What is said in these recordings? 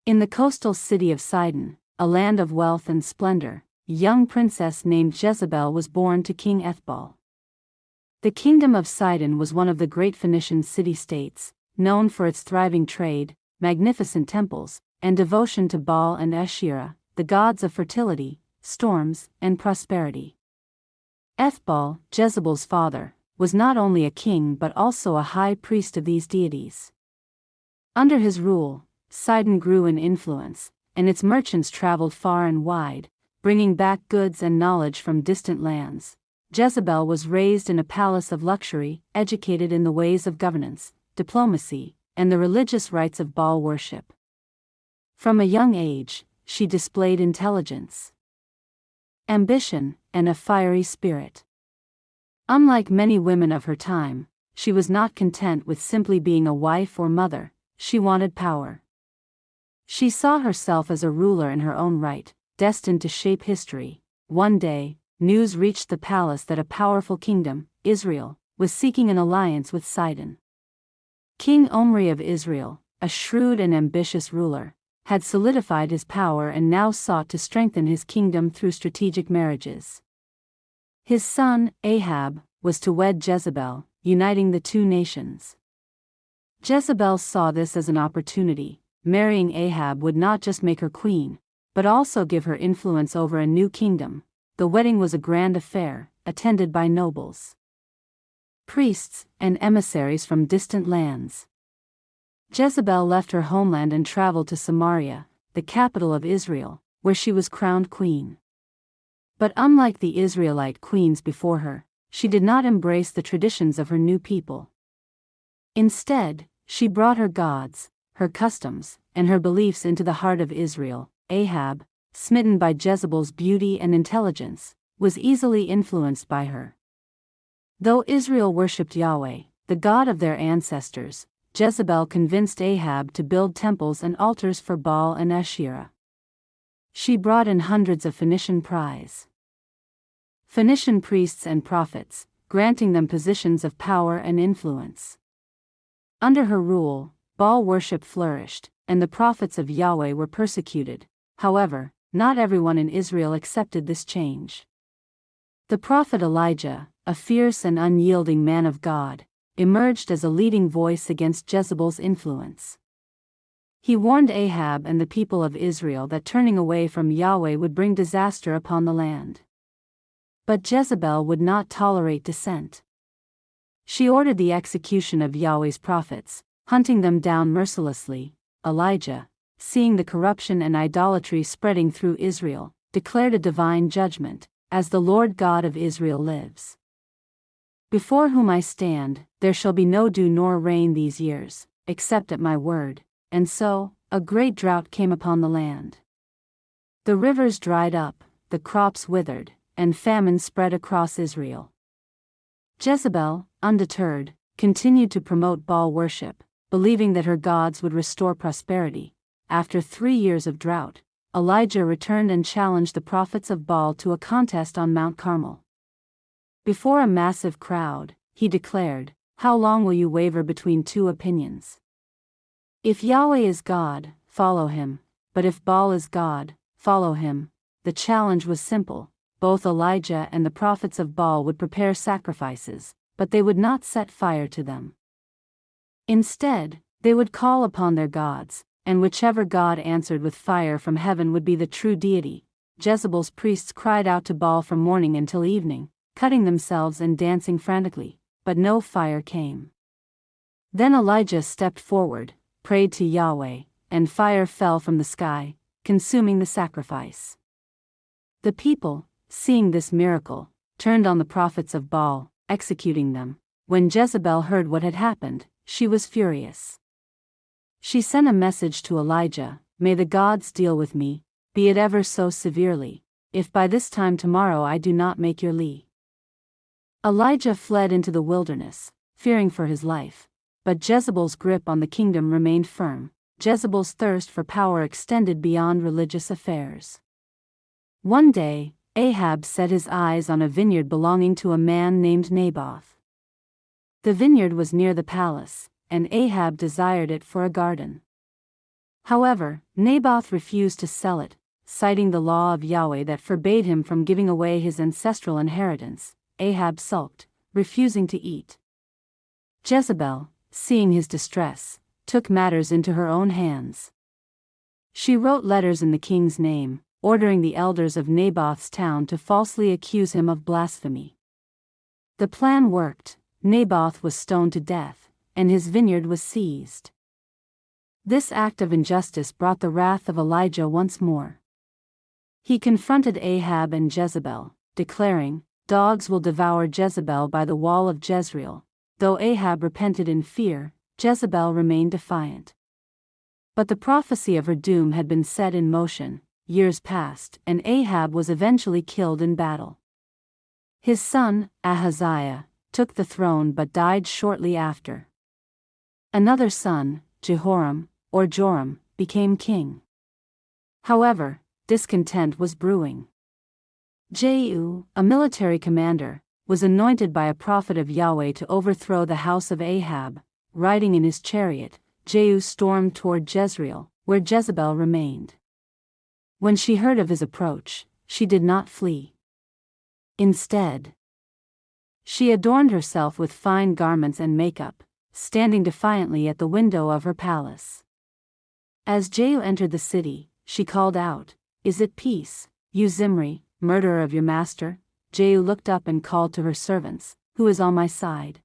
In the coastal city of Sidon, a land of wealth and splendor, a young princess named Jezebel was born to King Ethbal. The kingdom of Sidon was one of the great Phoenician city-states, known for its thriving trade, magnificent temples, and devotion to Baal and Asherah, the gods of fertility, storms, and prosperity. Ethbal, Jezebel's father, was not only a king but also a high priest of these deities. Under his rule, Sidon grew in influence, and its merchants traveled far and wide, bringing back goods and knowledge from distant lands. Jezebel was raised in a palace of luxury, educated in the ways of governance, diplomacy, and the religious rites of Baal worship. From a young age, she displayed intelligence, ambition, and a fiery spirit. Unlike many women of her time, she was not content with simply being a wife or mother. She wanted power. She saw herself as a ruler in her own right, destined to shape history. One day, news reached the palace that a powerful kingdom, Israel, was seeking an alliance with Sidon. King Omri of Israel, a shrewd and ambitious ruler, had solidified his power and now sought to strengthen his kingdom through strategic marriages. His son, Ahab, was to wed Jezebel, uniting the two nations. Jezebel saw this as an opportunity. Marrying Ahab would not just make her queen, but also give her influence over a new kingdom. The wedding was a grand affair, attended by nobles, priests, and emissaries from distant lands. Jezebel left her homeland and traveled to Samaria, the capital of Israel, where she was crowned queen. But unlike the Israelite queens before her, she did not embrace the traditions of her new people. Instead, she brought her gods, her customs, and her beliefs into the heart of Israel. Ahab, smitten by Jezebel's beauty and intelligence, was easily influenced by her. Though Israel worshipped Yahweh, the God of their ancestors, Jezebel convinced Ahab to build temples and altars for Baal and Asherah. She brought in hundreds of Phoenician priests and prophets, granting them positions of power and influence. Under her rule, Baal worship flourished, and the prophets of Yahweh were persecuted. However, not everyone in Israel accepted this change. The prophet Elijah, a fierce and unyielding man of God, emerged as a leading voice against Jezebel's influence. He warned Ahab and the people of Israel that turning away from Yahweh would bring disaster upon the land. But Jezebel would not tolerate dissent. She ordered the execution of Yahweh's prophets, hunting them down mercilessly. Elijah, seeing the corruption and idolatry spreading through Israel, declared a divine judgment, "As the Lord God of Israel lives, before whom I stand, there shall be no dew nor rain these years, except at my word." And so, a great drought came upon the land. The rivers dried up, the crops withered, and famine spread across Israel. Jezebel, undeterred, continued to promote Baal worship, believing that her gods would restore prosperity. After 3 years of drought, Elijah returned and challenged the prophets of Baal to a contest on Mount Carmel. Before a massive crowd, he declared, "How long will you waver between two opinions? If Yahweh is God, follow him, but if Baal is God, follow him." The challenge was simple. Both Elijah and the prophets of Baal would prepare sacrifices, but they would not set fire to them. Instead, they would call upon their gods, and whichever god answered with fire from heaven would be the true deity. Jezebel's priests cried out to Baal from morning until evening, cutting themselves and dancing frantically, but no fire came. Then Elijah stepped forward, prayed to Yahweh, and fire fell from the sky, consuming the sacrifice. The people, seeing this miracle, turned on the prophets of Baal, executing them. When Jezebel heard what had happened, she was furious. She sent a message to Elijah, "May the gods deal with me, be it ever so severely, if by this time tomorrow I do not make your li." Elijah fled into the wilderness, fearing for his life. But Jezebel's grip on the kingdom remained firm. Jezebel's thirst for power extended beyond religious affairs. One day, Ahab set his eyes on a vineyard belonging to a man named Naboth. The vineyard was near the palace, and Ahab desired it for a garden. However, Naboth refused to sell it, citing the law of Yahweh that forbade him from giving away his ancestral inheritance. Ahab sulked, refusing to eat. Jezebel, seeing his distress, took matters into her own hands. She wrote letters in the king's name, ordering the elders of Naboth's town to falsely accuse him of blasphemy. The plan worked. Naboth was stoned to death, and his vineyard was seized. This act of injustice brought the wrath of Elijah once more. He confronted Ahab and Jezebel, declaring, "Dogs will devour Jezebel by the wall of Jezreel." Though Ahab repented in fear, Jezebel remained defiant. But the prophecy of her doom had been set in motion. Years passed, and Ahab was eventually killed in battle. His son, Ahaziah, took the throne but died shortly after. Another son, Jehoram, or Joram, became king. However, discontent was brewing. Jehu, a military commander, was anointed by a prophet of Yahweh to overthrow the house of Ahab. Riding in his chariot, Jehu stormed toward Jezreel, where Jezebel remained. When she heard of his approach, she did not flee. Instead, she adorned herself with fine garments and makeup, standing defiantly at the window of her palace. As Jehu entered the city, she called out, "Is it peace, you Zimri, murderer of your master?" Jehu looked up and called to her servants, "Who is on my side?"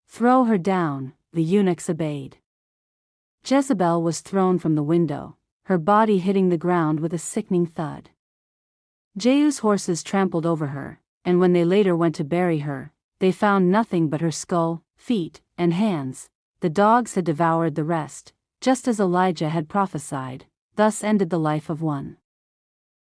"Throw her down," the eunuchs obeyed. Jezebel was thrown from the window, her body hitting the ground with a sickening thud. Jehu's horses trampled over her, and when they later went to bury her, they found nothing but her skull, feet, and hands. The dogs had devoured the rest, just as Elijah had prophesied. Thus ended the life of one.